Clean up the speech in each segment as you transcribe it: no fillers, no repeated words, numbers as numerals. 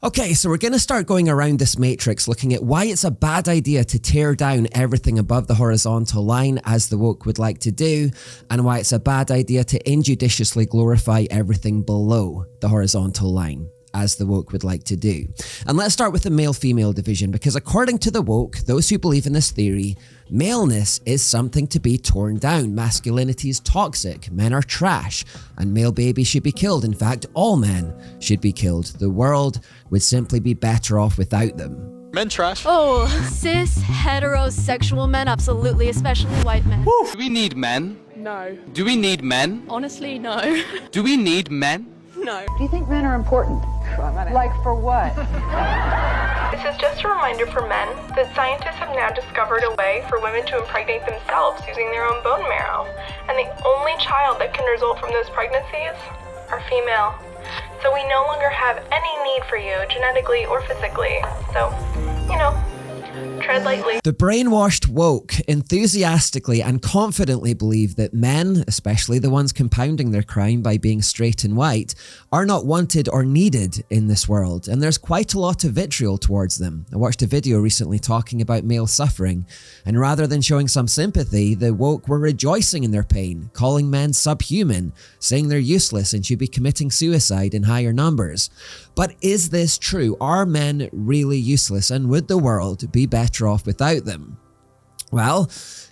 Okay, so we're going to start going around this matrix looking at why it's a bad idea to tear down everything above the horizontal line as the woke would like to do, and why it's a bad idea to injudiciously glorify everything below the horizontal line as the woke would like to do. And let's start with the male-female division, because according to the woke, those who believe in this theory, maleness is something to be torn down. Masculinity is toxic, men are trash, and male babies should be killed. In fact, all men should be killed. The world would simply be better off without them. Men trash. Oh, cis, heterosexual men, absolutely, especially white men. Woo. Do we need men? No. Do we need men? Honestly, no. Do we need men? No. Do you think men are important? Like for what? This is just a reminder for men that scientists have now discovered a way for women to impregnate themselves using their own bone marrow. And the only child that can result from those pregnancies are female. So we no longer have any need for you, genetically or physically. So, you know, tread lightly. The brainwashed woke enthusiastically and confidently believe that men, especially the ones compounding their crime by being straight and white, are not wanted or needed in this world, and there's quite a lot of vitriol towards them. I watched a video recently talking about male suffering, and rather than showing some sympathy, the woke were rejoicing in their pain, calling men subhuman, saying they're useless and should be committing suicide in higher numbers. But is this true? Are men really useless, and would the world be better off without them? Well,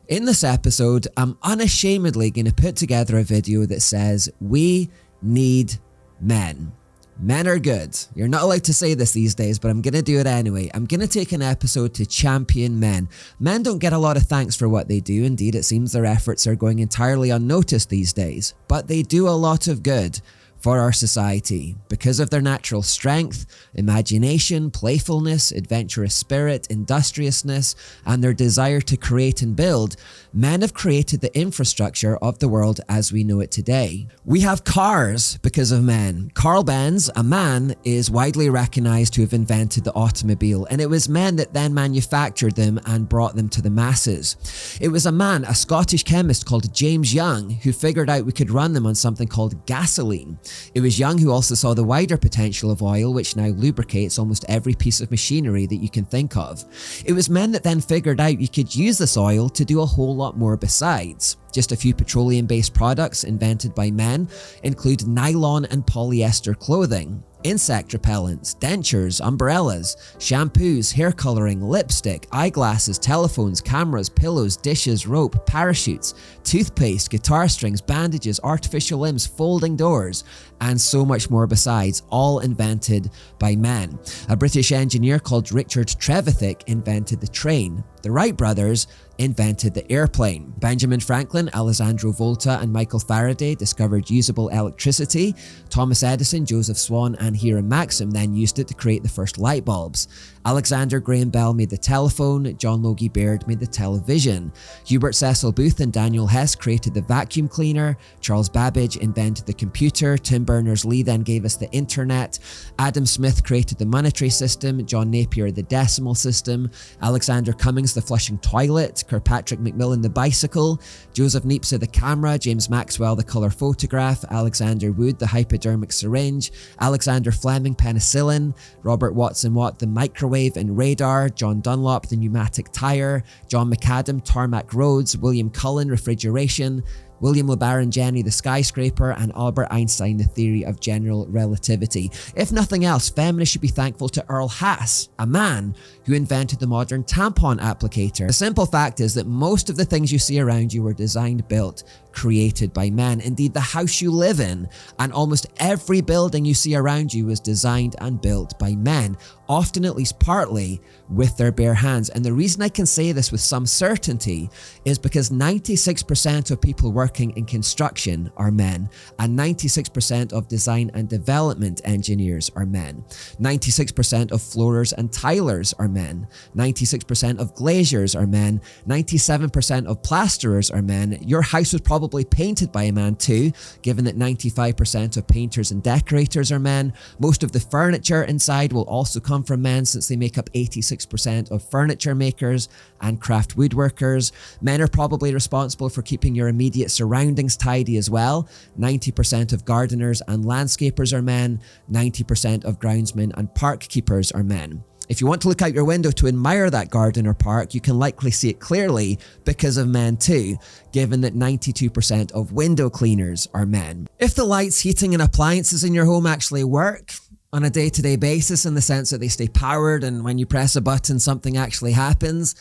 in this episode, I'm unashamedly going to put together a video that says we need men. Men are good. You're not allowed to say this these days, but I'm going to do it anyway. I'm going to take an episode to champion men. Men don't get a lot of thanks for what they do. Indeed, it seems their efforts are going entirely unnoticed these days, but they do a lot of good for our society because of their natural strength, imagination, playfulness, adventurous spirit, industriousness, and their desire to create and build. Men have created the infrastructure of the world as we know it today. We have cars because of men. Carl Benz, a man, is widely recognized to have invented the automobile, and it was men that then manufactured them and brought them to the masses. It was a man, a Scottish chemist called James Young, who figured out we could run them on something called gasoline. It was Young who also saw the wider potential of oil, which now lubricates almost every piece of machinery that you can think of. It was men that then figured out you could use this oil to do a whole lot more besides. Just a few petroleum-based products invented by men include nylon and polyester clothing, insect repellents, dentures, umbrellas, shampoos, hair coloring, lipstick, eyeglasses, telephones, cameras, pillows, dishes, rope, parachutes, toothpaste, guitar strings, bandages, artificial limbs, folding doors, and so much more besides, all invented by men. A British engineer called Richard Trevithick invented the train. The Wright brothers invented the airplane. Benjamin Franklin, Alessandro Volta, and Michael Faraday discovered usable electricity. Thomas Edison, Joseph Swan, and Hiram Maxim then used it to create the first light bulbs. Alexander Graham Bell made the telephone. John Logie Baird made the television. Hubert Cecil Booth and Daniel Hess created the vacuum cleaner. Charles Babbage invented the computer. Tim Berners-Lee then gave us the internet. Adam Smith created the monetary system. John Napier the decimal system. Alexander Cummings the flushing toilet. Kirkpatrick Macmillan the bicycle. Joseph Niepce the camera. James Maxwell the colour photograph. Alexander Wood the hypodermic syringe. Alexander Fleming penicillin. Robert Watson Watt the microwave and radar. John Dunlop the pneumatic tyre. John McAdam tarmac roads. William Cullen refrigeration. William LeBaron Jenney the skyscraper, and Albert Einstein the theory of general relativity. If nothing else, feminists should be thankful to Earl Haas, a man who invented the modern tampon applicator. The simple fact is that most of the things you see around you were designed, built, created by men. Indeed, the house you live in and almost every building you see around you was designed and built by men, often at least partly with their bare hands. And the reason I can say this with some certainty is because 96% of people working in construction are men, and 96% of design and development engineers are men. 96% of floorers and tilers are men. 96% of glaziers are men. 97% of plasterers are men. Your house was probably painted by a man too, given that 95% of painters and decorators are men. Most of the furniture inside will also come from men, since they make up 86% of furniture makers and craft woodworkers. Men are probably responsible for keeping your immediate surroundings tidy as well. 90% of gardeners and landscapers are men. 90% of groundsmen and park keepers are men. If you want to look out your window to admire that garden or park, you can likely see it clearly because of men too, given that 92% of window cleaners are men. If the lights, heating and appliances in your home actually work on a day-to-day basis in the sense that they stay powered and when you press a button something actually happens,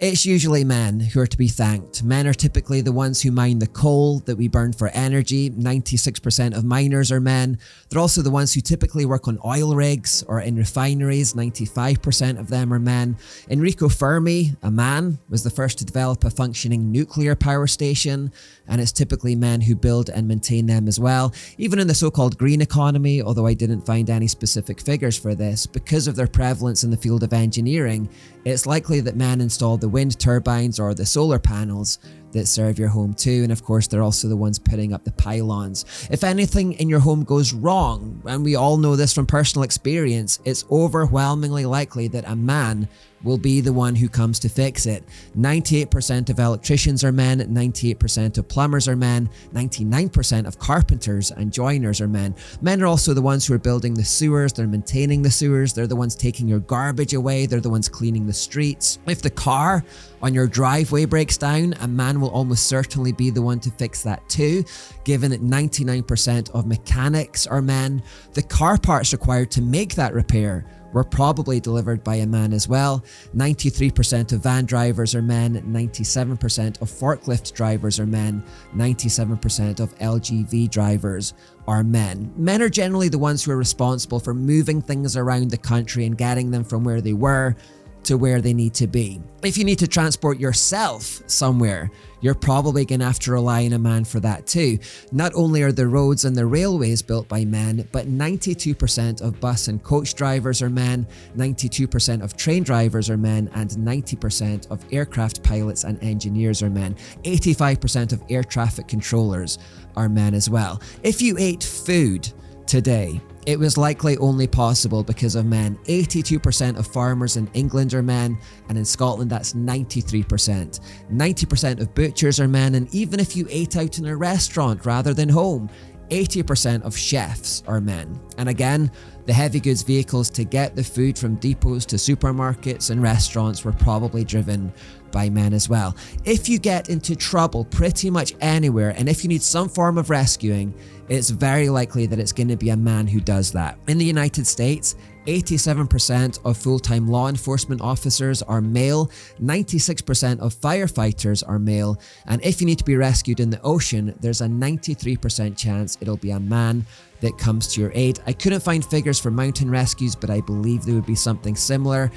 it's usually men who are to be thanked. Men are typically the ones who mine the coal that we burn for energy. 96% of miners are men. They're also the ones who typically work on oil rigs or in refineries. 95% of them are men. Enrico Fermi, a man, was the first to develop a functioning nuclear power station, and it's typically men who build and maintain them as well. Even in the so-called green economy, although I didn't find any specific figures for this, because of their prevalence in the field of engineering, it's likely that men install the wind turbines or the solar panels that serve your home too, and of course they're also the ones putting up the pylons. If anything in your home goes wrong, and we all know this from personal experience, it's overwhelmingly likely that a man will be the one who comes to fix it. 98% of electricians are men, 98% of plumbers are men, 99% of carpenters and joiners are men. Men are also the ones who are building the sewers, they're maintaining the sewers, they're the ones taking your garbage away, they're the ones cleaning the streets. If the car on your driveway breaks down, a man will almost certainly be the one to fix that too, given that 99% of mechanics are men. The car parts required to make that repair were probably delivered by a man as well. 93% of van drivers are men, 97% of forklift drivers are men, 97% of LGV drivers are men. Men are generally the ones who are responsible for moving things around the country and getting them from where they were to where they need to be. If you need to transport yourself somewhere, you're probably going to have to rely on a man for that too. Not only are the roads and the railways built by men, but 92% of bus and coach drivers are men, 92% of train drivers are men, and 90% of aircraft pilots and engineers are men. 85% of air traffic controllers are men as well. If you ate food today, it was likely only possible because of men. 82% of farmers in England are men, and in Scotland that's 93%. 90% of butchers are men, and even if you ate out in a restaurant rather than home, 80% of chefs are men. And again, the heavy goods vehicles to get the food from depots to supermarkets and restaurants were probably driven by men as well. If you get into trouble pretty much anywhere, and if you need some form of rescuing, it's very likely that it's going to be a man who does that. In the United States, 87% of full-time law enforcement officers are male, 96% of firefighters are male, and if you need to be rescued in the ocean, there's a 93% chance it'll be a man that comes to your aid. I couldn't find figures for mountain rescues, but I believe there would be something similar.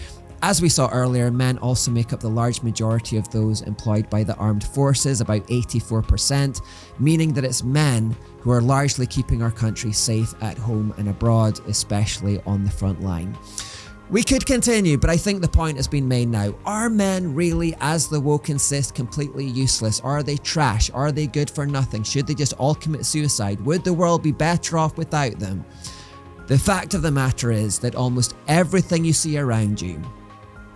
As we saw earlier, men also make up the large majority of those employed by the armed forces, about 84%, meaning that it's men who are largely keeping our country safe at home and abroad, especially on the front line. We could continue, but I think the point has been made now. Are men really, as the woke insist, completely useless? Are they trash? Are they good for nothing? Should they just all commit suicide? Would the world be better off without them? The fact of the matter is that almost everything you see around you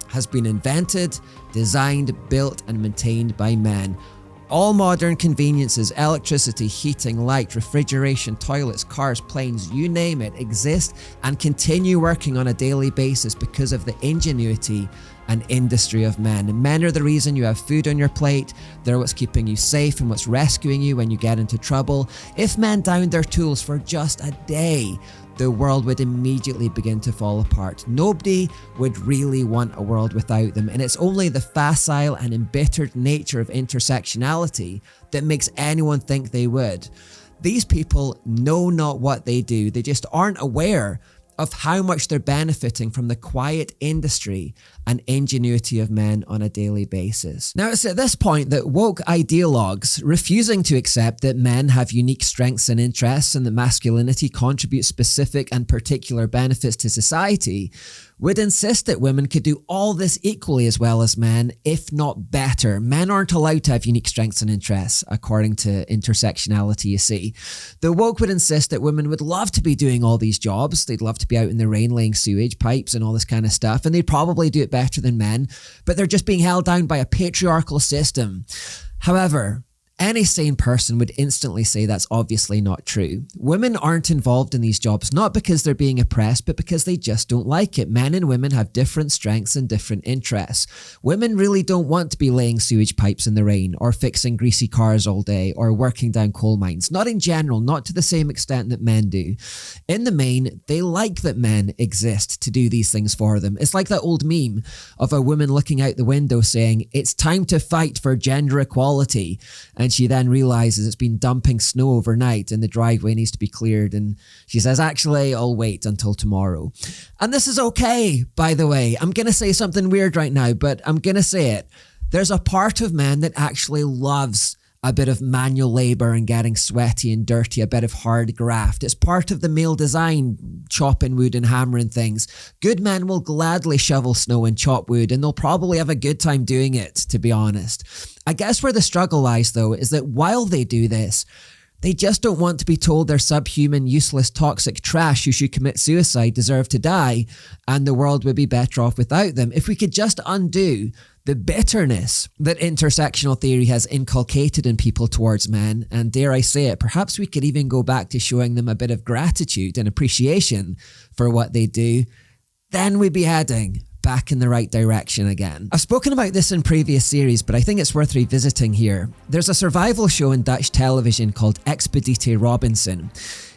has been invented, designed, built, and maintained by men. All modern conveniences, electricity, heating, light, refrigeration, toilets, cars, planes, you name it, exist and continue working on a daily basis because of the ingenuity and industry of men. Men are the reason you have food on your plate. They're what's keeping you safe and what's rescuing you when you get into trouble. If men downed their tools for just a day, the world would immediately begin to fall apart. Nobody would really want a world without them, and it's only the facile and embittered nature of intersectionality that makes anyone think they would. These people know not what they do. They just aren't aware of how much they're benefiting from the quiet industry and ingenuity of men on a daily basis. Now, it's at this point that woke ideologues, refusing to accept that men have unique strengths and interests and that masculinity contributes specific and particular benefits to society, would insist that women could do all this equally as well as men, if not better. Men aren't allowed to have unique strengths and interests, according to intersectionality, you see. The woke would insist that women would love to be doing all these jobs. They'd love to be out in the rain laying sewage pipes and all this kind of stuff, and they'd probably do it better than men, but they're just being held down by a patriarchal system. However, Any sane person would instantly say that's obviously not true. Women aren't involved in these jobs, not because they're being oppressed, but because they just don't like it. Men and women have different strengths and different interests. Women really don't want to be laying sewage pipes in the rain, or fixing greasy cars all day, or working down coal mines. Not in general, not to the same extent that men do. In the main, they like that men exist to do these things for them. It's like that old meme of a woman looking out the window saying, "It's time to fight for gender equality." And she then realizes it's been dumping snow overnight and the driveway needs to be cleared. And she says, "Actually, I'll wait until tomorrow." And this is okay, by the way. I'm going to say something weird right now, but I'm going to say it. There's a part of men that actually loves a bit of manual labor and getting sweaty and dirty, a bit of hard graft. It's part of the male design, chopping wood and hammering things. Good men will gladly shovel snow and chop wood, and they'll probably have a good time doing it, to be honest. I guess where the struggle lies, though, is that while they do this, they just don't want to be told they're subhuman, useless, toxic trash who should commit suicide, deserve to die, and the world would be better off without them. If we could just undo the bitterness that intersectional theory has inculcated in people towards men, and dare I say it, perhaps we could even go back to showing them a bit of gratitude and appreciation for what they do, then we'd be heading back in the right direction again. I've spoken about this in previous series, but I think it's worth revisiting here. There's a survival show in Dutch television called Expeditie Robinson.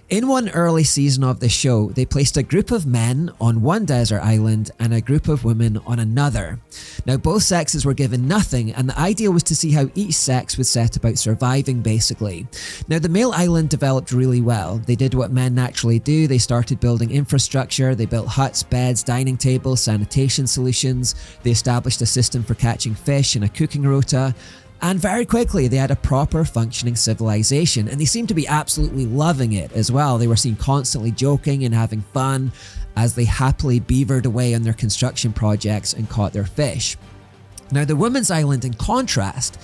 In one early season of the show, they placed a group of men on one desert island and a group of women on another. Now, both sexes were given nothing, and the idea was to see how each sex would set about surviving, basically. Now, the male island developed really well. They did what men naturally do. They started building infrastructure. They built huts, beds, dining tables, sanitation solutions. They established a system for catching fish and a cooking rota. And very quickly, they had a proper functioning civilization, and they seemed to be absolutely loving it as well. They were seen constantly joking and having fun as they happily beavered away on their construction projects and caught their fish. Now, the women's island, in contrast,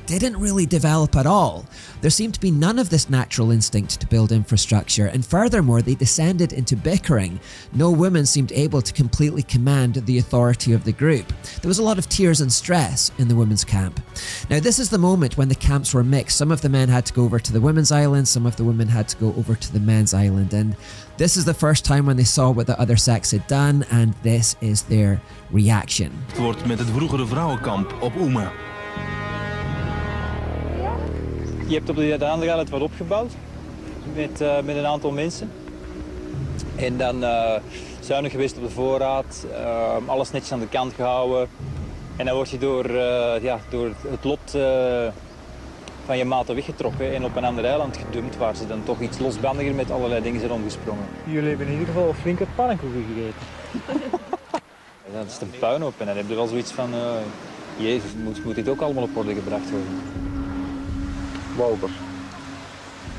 didn't really develop at all. There seemed to be none of this natural instinct to build infrastructure, and furthermore, they descended into bickering. No woman seemed able to completely command the authority of the group. There was a lot of tears and stress in the women's camp. Now, this is the moment when the camps were mixed. Some of the men had to go over to the women's island, some of the women had to go over to the men's island, and this is the first time when they saw what the other sex had done, and this is their reaction. Het wordt met het vroegere vrouwenkamp op Oema. Je hebt op de uiteindelijk wat opgebouwd met een aantal mensen. En dan zuinig geweest op de voorraad, alles netjes aan de kant gehouden. En dan word je door het lot van je maten weggetrokken en op een ander eiland gedumpt, waar ze dan toch iets losbandiger met allerlei dingen zijn omgesprongen. Jullie hebben in ieder geval flink wat pannenkoeken gegeten. Dat is een puinhoop en dan heb je wel zoiets van, jezus, moet dit ook allemaal op orde gebracht worden. Walter.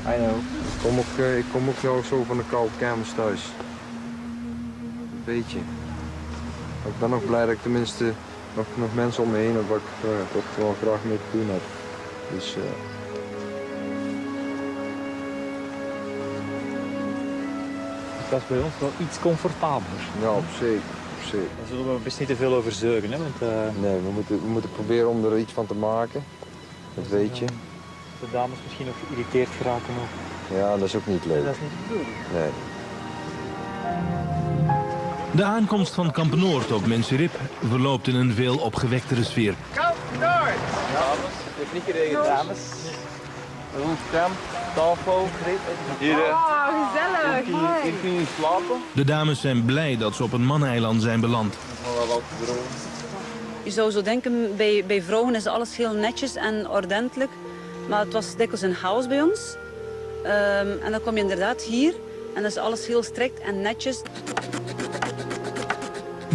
I know. Ik kom ook wel zo van de koude kamers thuis. Een beetje. Maar ik ben nog blij dat ik tenminste nog mensen om me heen heb waar ik toch wel graag mee te doen heb. Dus Het was bij ons wel iets comfortabeler. ja, op zich. Daar zullen we best niet te veel over zeuren, hè? Want, Nee, we moeten proberen om er iets van te maken. Dat weet je. De dames misschien nog geïrriteerd geraken nog. Ja, dat is ook niet leuk. Dat is niet de bedoeling. Nee. De aankomst van kamp Noord op Menserip verloopt in een veel opgewektere sfeer. Kamp Noord! Dames, het heeft niet geregend, dames. Een kamp, tafel, hier. Oh, gezellig. Hier kun je slapen. De dames zijn blij dat ze op een manneneiland zijn beland. Je zou zo denken, bij vrouwen is alles heel netjes en ordentelijk. Maar het was dikwijls een chaos bij ons. En dan kom je inderdaad hier en dan is alles heel strikt en netjes.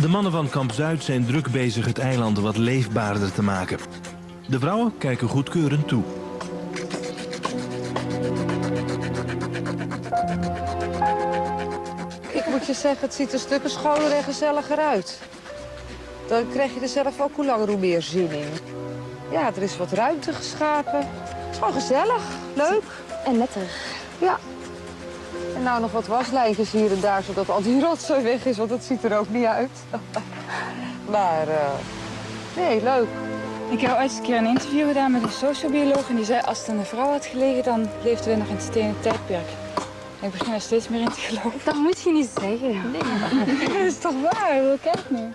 De mannen van kamp Zuid zijn druk bezig het eiland wat leefbaarder te maken. De vrouwen kijken goedkeurend toe. Ik moet je zeggen, het ziet er stukken schoner en gezelliger uit. Dan krijg je er zelf ook hoe langer hoe meer zin in. Ja, er is wat ruimte geschapen. Het is gewoon gezellig, leuk. En lekker. Ja. En nou nog wat waslijntjes hier en daar, zodat al die rotzooi weg is, want dat ziet er ook niet uit. Maar, nee, leuk. Ik heb ooit eens een keer een interview gedaan met een sociobioloog en die zei als het aan een vrouw had gelegen, dan leefden we nog in het stenen tijdperk. En ik begin er steeds meer in te geloven. Dat moet je niet zeggen. Nee. Dat is toch waar? Kijk nu.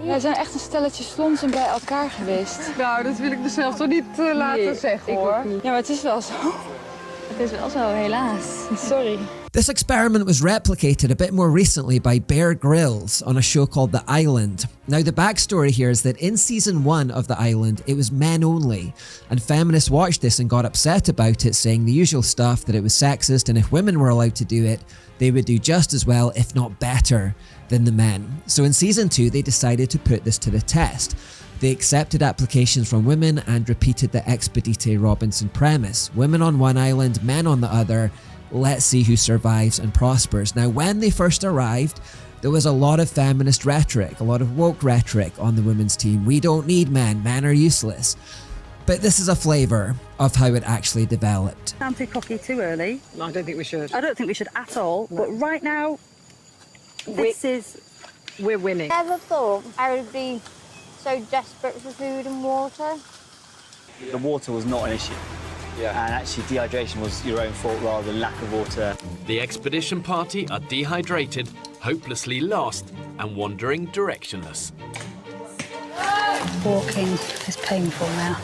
Wij zijn echt een stelletje slonzen bij elkaar geweest. Nou, dat wil ik mezelf toch niet laten zeggen, hoor. Ja, maar het is wel zo. Het is wel zo, helaas. Sorry. This experiment was replicated a bit more recently by Bear Grylls on a show called The Island. Now, the backstory here is that in season 1 of The Island, it was men only, and feminists watched this and got upset about it, saying the usual stuff that it was sexist, and if women were allowed to do it, they would do just as well, if not better, than the men. So in season 2, they decided to put this to the test. They accepted applications from women and repeated the Expedite Robinson premise. Women on one island, men on the other. Let's see who survives and prospers. Now, when they first arrived, there was a lot of feminist rhetoric, a lot of woke rhetoric on the women's team. We don't need men, men are useless. But this is a flavour of how it actually developed. I'm too cocky too early. No, I don't think we should. I don't think we should at all. No. But right now, we're winning. I never thought I would be so desperate for food and water. The water was not an issue. Yeah. And actually dehydration was your own fault rather than lack of water. The expedition party are dehydrated, hopelessly lost and wandering directionless. Walking is painful now.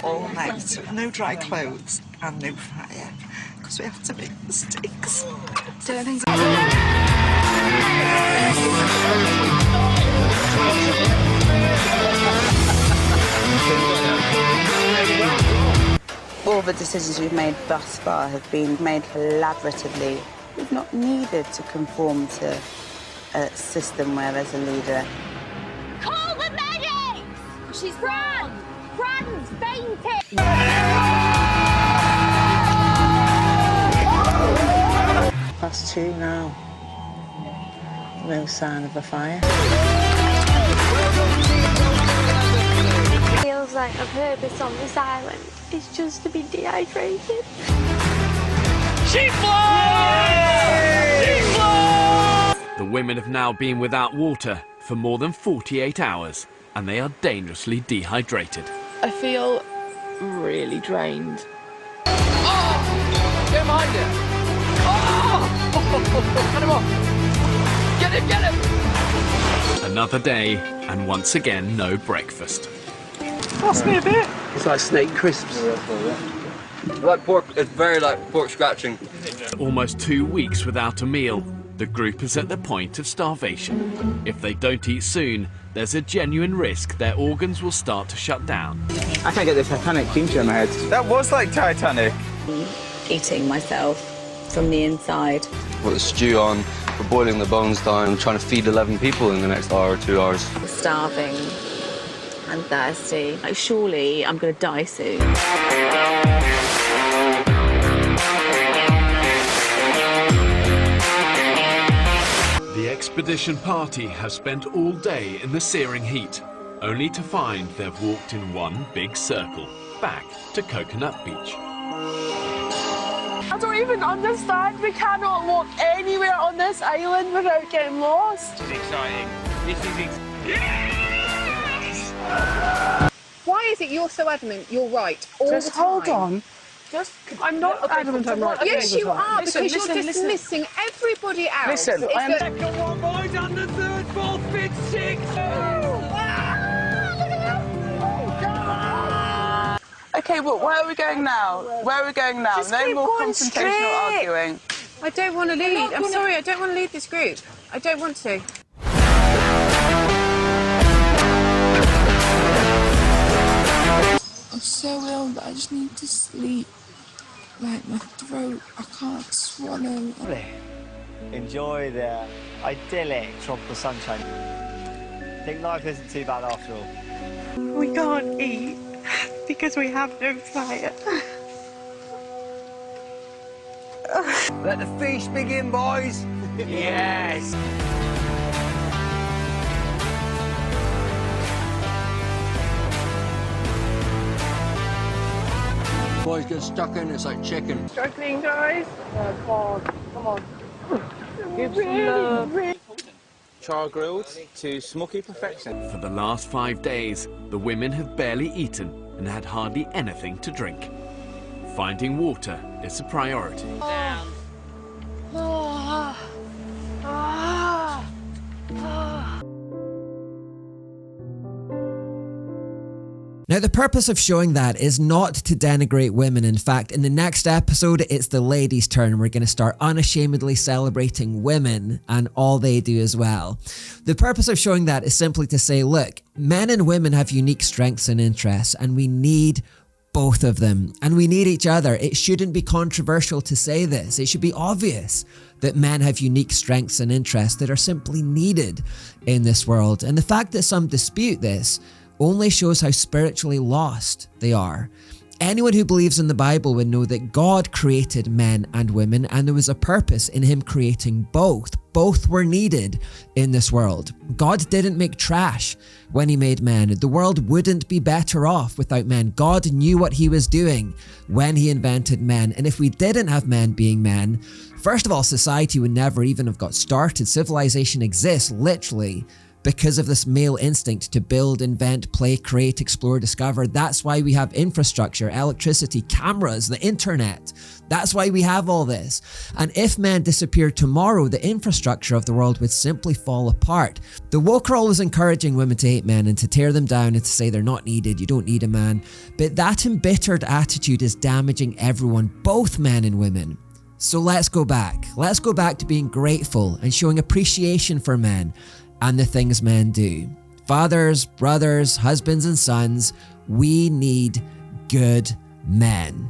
All night, no dry clothes and no fire, because we have to make mistakes. All the decisions we've made thus far have been made collaboratively. We've not needed to conform to a system where there's a leader. Call the medics! She's Fran! Fran's fainted! Plus 2 now. No sign of a fire. Feels like a purpose on this island is just to be dehydrated. She flies! She flies! The women have now been without water for more than 48 hours, and they are dangerously dehydrated. I feel really drained. Oh! Get behind it! Oh! Cut him off! Get him, get him! Another day, and once again no breakfast. Pass me a bit. It's like snake crisps. Like pork, it's very like pork scratching. Almost 2 weeks without a meal. The group is at the point of starvation. If they don't eat soon, there's a genuine risk their organs will start to shut down. I can't get the Titanic theme tune in my head. That was like Titanic. Eating myself from the inside. Put the stew on, we're boiling the bones down, trying to feed 11 people in the next hour or 2 hours. Starving. I'm thirsty. Like, surely I'm going to die soon. The expedition party have spent all day in the searing heat, only to find they've walked in one big circle, back to Coconut Beach. I don't even understand. We cannot walk anywhere on this island without getting lost. This is exciting. This is Why is it you're so adamant you're right all Just the time? hold on. Just, I'm not adamant I'm right. Yes, you are, Listen, because listen, you're dismissing everybody else. Listen, I'm... Second one, boys, on the third, fourth, fifth, sixth. Okay, well, where are we going now? Where are we going now? Just no keep more going confrontational straight. arguing. I don't want to lead. I'm sorry, I don't want to lead this group. I don't want to. I'm so ill that I just need to sleep. Like my throat, I can't swallow. Enjoy the idyllic tropical sunshine. I think life isn't too bad after all. We can't eat because we have no fire. Let the feast begin, boys! Yes! Boys get stuck in, it's like chicken. Struggling, guys. Come on. Give some love. char-grilled to smoky perfection. For the last 5 days, the women have barely eaten and had hardly anything to drink. Finding water is a priority. Now, the purpose of showing that is not to denigrate women. In fact, in the next episode, it's the ladies' turn. We're going to start unashamedly celebrating women and all they do as well. The purpose of showing that is simply to say, look, men and women have unique strengths and interests, and we need both of them, and we need each other. It shouldn't be controversial to say this. It should be obvious that men have unique strengths and interests that are simply needed in this world. And the fact that some dispute this only shows how spiritually lost they are. Anyone who believes in the Bible would know that God created men and women, and there was a purpose in him creating both. Both were needed in this world. God didn't make trash when he made men. The world wouldn't be better off without men. God knew what he was doing when he invented men. And if we didn't have men being men, first of all, society would never even have got started. Civilization exists literally because of this male instinct to build, invent, play, create, explore, discover. That's why we have infrastructure, electricity, cameras, the internet. That's why we have all this. And if men disappeared tomorrow, the infrastructure of the world would simply fall apart. The woke are always encouraging women to hate men and to tear them down and to say they're not needed, you don't need a man. But that embittered attitude is damaging everyone, both men and women. So let's go back. Let's go back to being grateful and showing appreciation for men and the things men do. Fathers, brothers, husbands and sons, we need good men.